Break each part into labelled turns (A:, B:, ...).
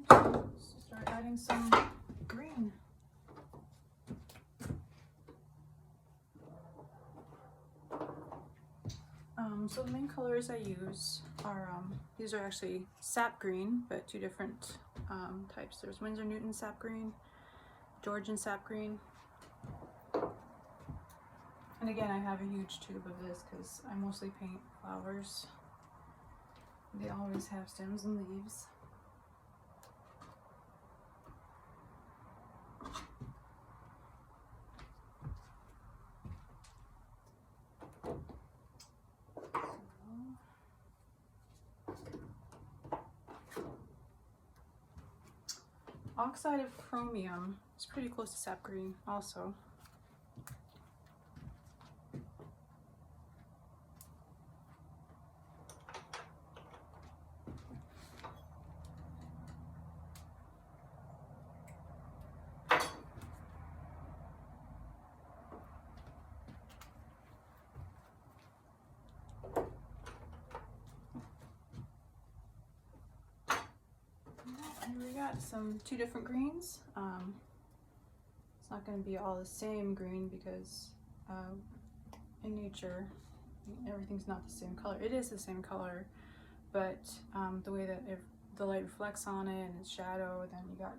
A: Let's start adding some green. So the main colors I use are, these are actually sap green, but two different types. There's Winsor Newton sap green, Georgian sap green. And again, I have a huge tube of this because I mostly paint flowers. They always have stems and leaves. Oxide of chromium is pretty close to sap green also. And we got two different greens. It's not going to be all the same green because in nature everything's not the same color. It is the same color, but the way that the light reflects on it and its shadow, then you got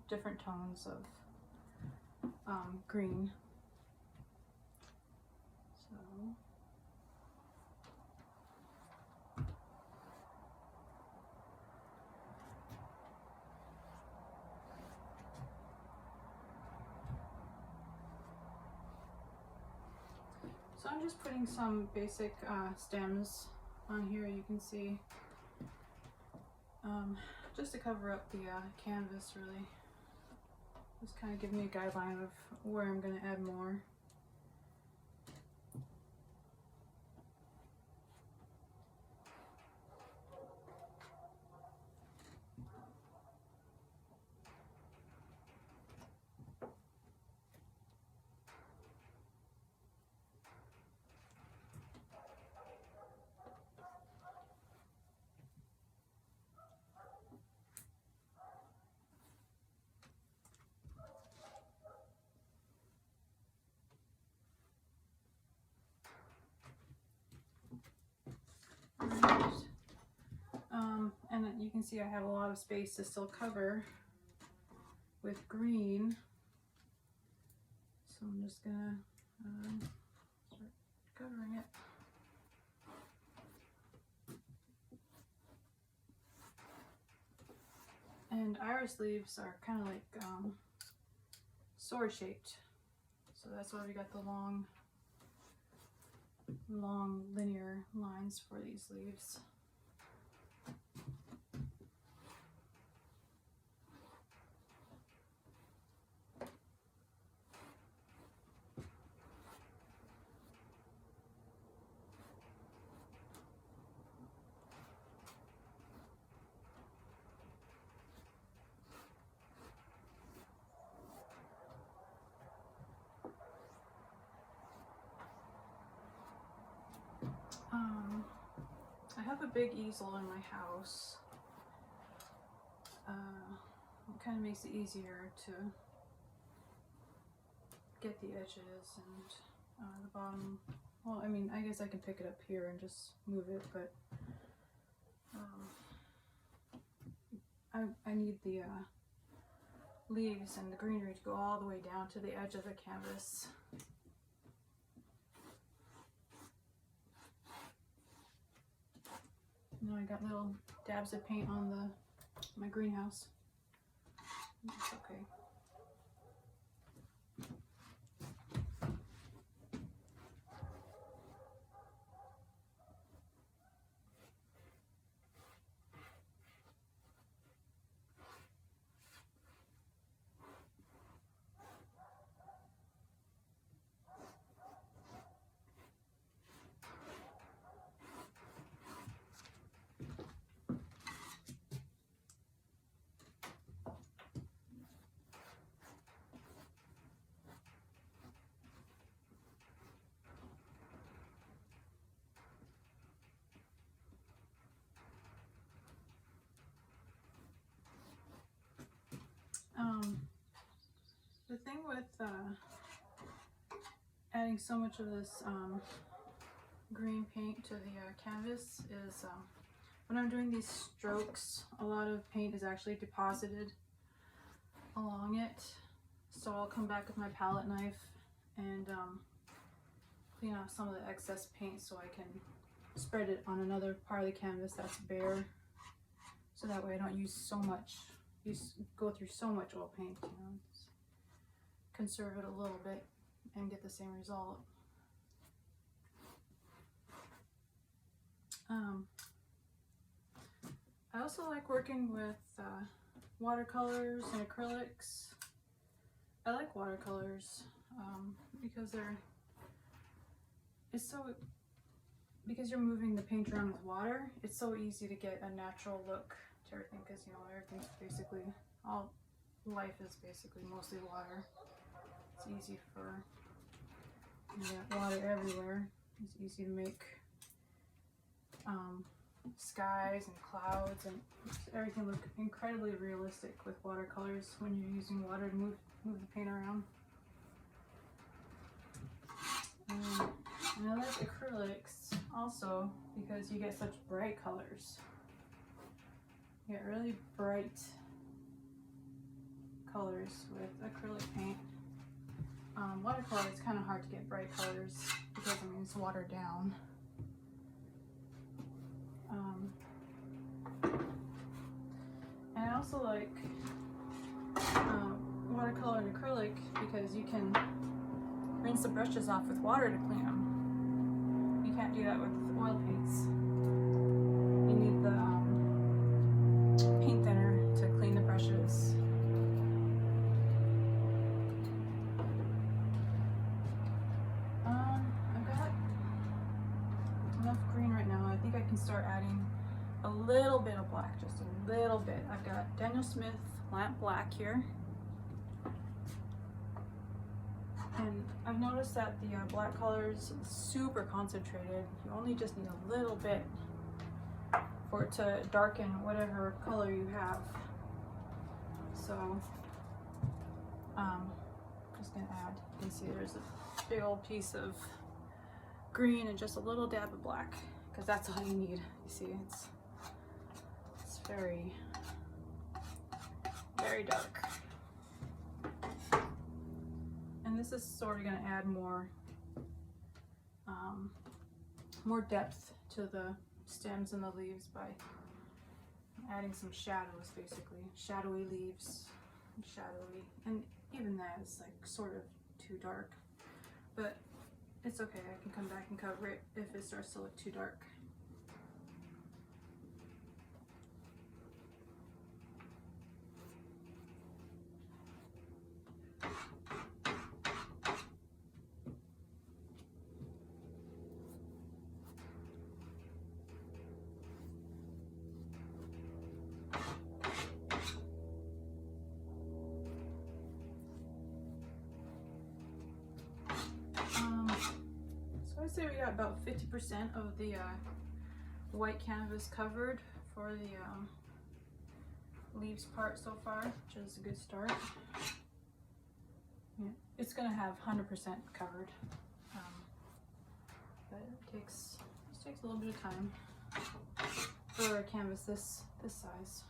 A: different tones of green. So I'm just putting some basic stems on here, you can see, just to cover up the canvas, really. Just kind of give me a guideline of where I'm going to add more. And you can see I have a lot of space to still cover with green, so I'm just gonna start covering it. And iris leaves are kind of like sword shaped, so that's why we got the long linear lines for these leaves. I have a big easel in my house. It kind of makes it easier to get the edges and the bottom. Well, I mean, I guess I can pick it up here and just move it, but I need the leaves and the greenery to go all the way down to the edge of the canvas. Now I got little dabs of paint on my greenhouse. It's okay. adding so much of this green paint to the canvas is when I'm doing these strokes, a lot of paint is actually deposited along it. So I'll come back with my palette knife and clean off some of the excess paint so I can spread it on another part of the canvas that's bare. So that way I don't use so much, go through so much oil paint, you know, just conserve it a little bit and get the same result. I also like working with watercolors and acrylics. I like watercolors because because you're moving the paint around with water, it's so easy to get a natural look to everything, because you know everything's basically, all life is basically mostly water. It's easy for, you get water everywhere. It's easy to make skies and clouds and everything look incredibly realistic with watercolors when you're using water to move the paint around. And I like acrylics also because you get such bright colors. You get really bright colors with acrylic paint. Watercolor, it's kind of hard to get bright colors because I mean it's watered down. And I also like watercolor and acrylic because you can rinse the brushes off with water to clean them. You can't do that with oil paints. You need the paint thinner to clean the brushes. I've got enough green right now. I think I can start adding a little bit of black, just a little bit. I've got Daniel Smith Lamp Black here. And I've noticed that the black color is super concentrated. You only just need a little bit for it to darken whatever color you have. So I'm just gonna add, you can see there's a big old piece of green and just a little dab of black, because that's all you need. You see, it's very, very dark. And this is sort of going to add more depth to the stems and the leaves by adding some shadows, basically. Shadowy leaves, and even that is like sort of too dark. But it's okay, I can come back and cover it if it starts to look too dark. I'd say we got about 50% of the white canvas covered for the leaves part so far, which is a good start. Yeah, it's going to have 100% covered, but it takes a little bit of time for a canvas this size.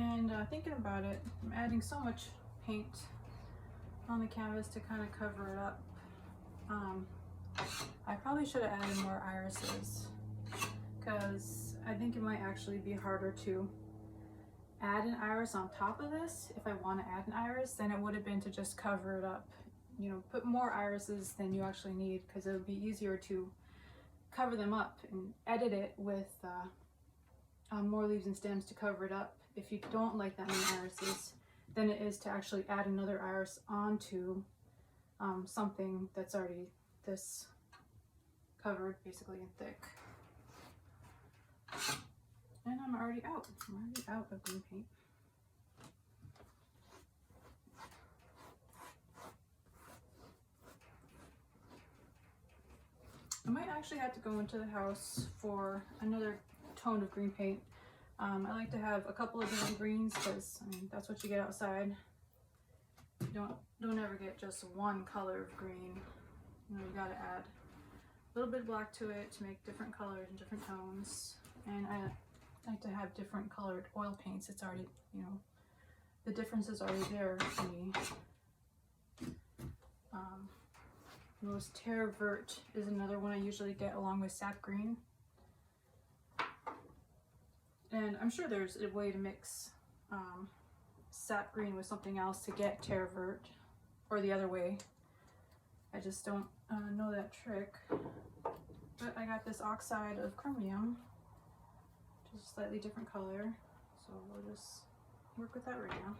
A: And thinking about it, I'm adding so much paint on the canvas to kind of cover it up. I probably should have added more irises, because I think it might actually be harder to add an iris on top of this if I want to add an iris than it would have been to just cover it up. You know, put more irises than you actually need, because it would be easier to cover them up and edit it with more leaves and stems to cover it up if you don't like that many irises than it is to actually add another iris onto something that's already this covered basically and thick. And I'm already out of green paint. I might actually have to go into the house for another tone of green paint. I like to have a couple of different greens because I mean that's what you get outside. You don't ever get just one color of green. You know, you gotta add a little bit of black to it to make different colors and different tones. And I like to have different colored oil paints. It's already, you know, the difference is already there for me. Rose Terre Verte is another one I usually get along with sap green. And I'm sure there's a way to mix sap green with something else to get Terre Verte, or the other way. I just don't know that trick. But I got this oxide of chromium, which is a slightly different color. So we'll just work with that right now.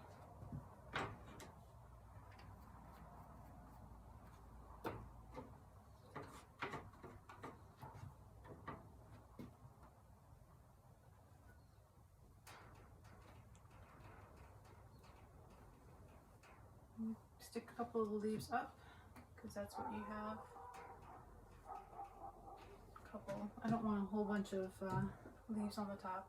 A: Stick a couple of the leaves up because that's what you have. A couple. I don't want a whole bunch of leaves on the top.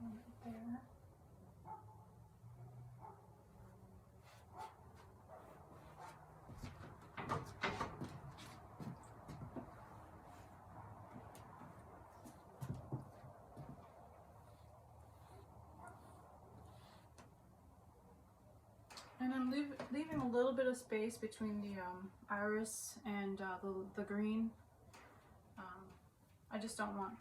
A: Right there. And I'm leaving a little bit of space between the iris and the green. I just don't want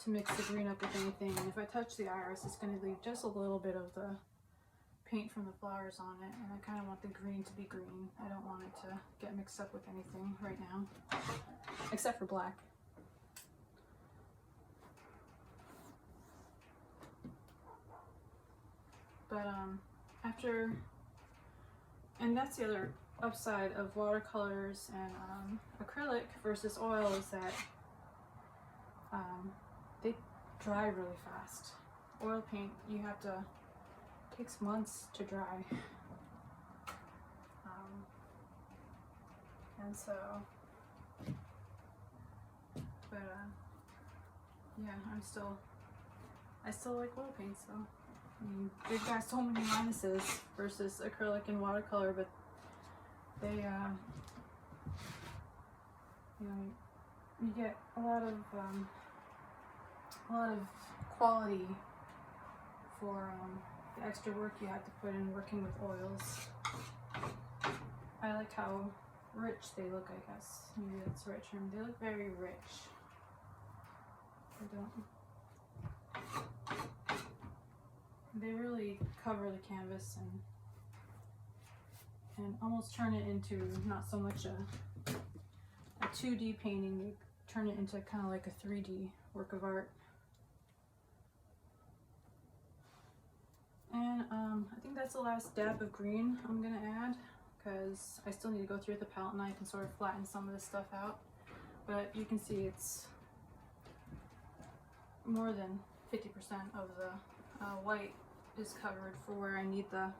A: to mix the green up with anything. And if I touch the iris, it's going to leave just a little bit of the paint from the flowers on it. And I kind of want the green to be green. I don't want it to get mixed up with anything right now, except for black. But after, and that's the other upside of watercolors and acrylic versus oil is that they dry really fast. Oil paint, you have to, takes months to dry. And so, but yeah, I still like oil paints though. I mean, they've got so many minuses versus acrylic and watercolor, but they, you know, you get a lot of quality for the extra work you have to put in working with oils. I like how rich they look, I guess. Maybe that's the right term. They look very rich. They really cover the canvas and almost turn it into not so much a 2D painting. They turn it into kind of like a 3D work of art. And I think that's the last dab of green I'm gonna add, because I still need to go through the palette knife and sort of flatten some of this stuff out. But you can see it's more than 50% of the white is covered for where I need the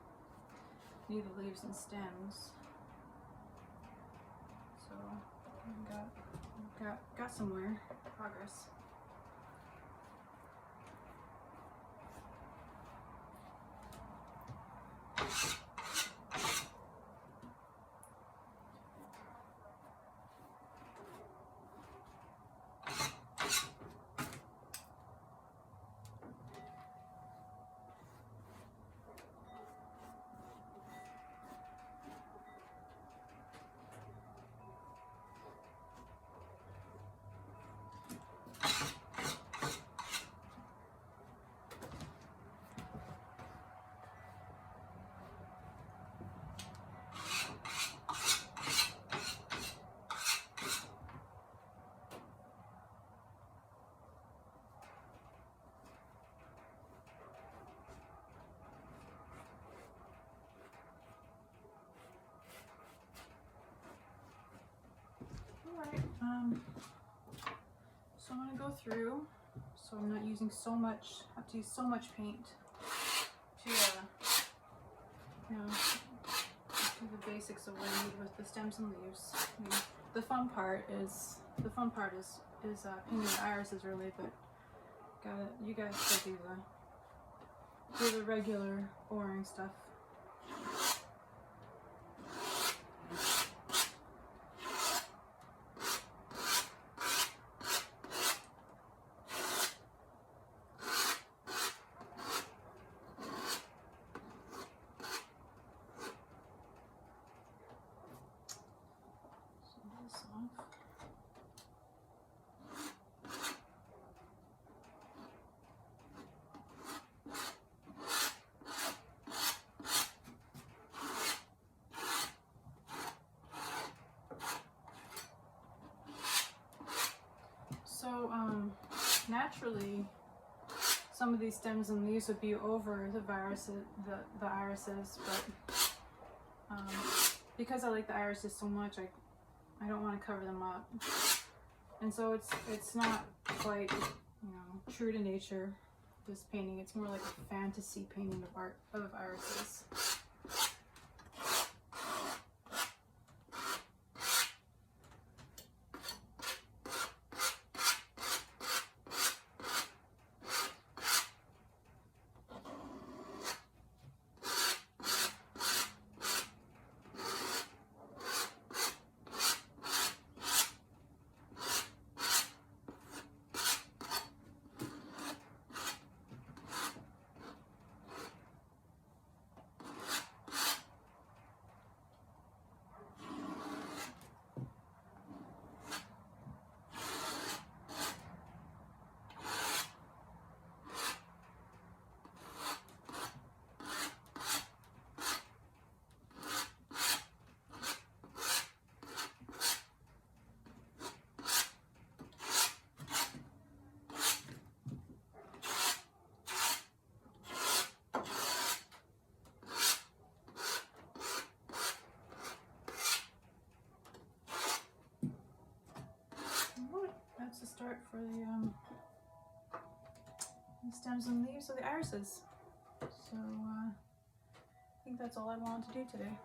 A: leaves and stems. So got somewhere, progress. Alright, So I'm going to go through, so I'm not using so much, have to use so much paint to, you know, do the basics of what I need with the stems and leaves. I mean, the fun part is painting the irises really, but you guys gotta do the regular boring stuff. So naturally, some of these stems and leaves would be over the irises, but because I like the irises so much, I don't want to cover them up, and so it's not quite, you know, true to nature. This painting, it's more like a fantasy painting of irises. That's the start for the stems and leaves of the irises. So I think that's all I wanted to do today.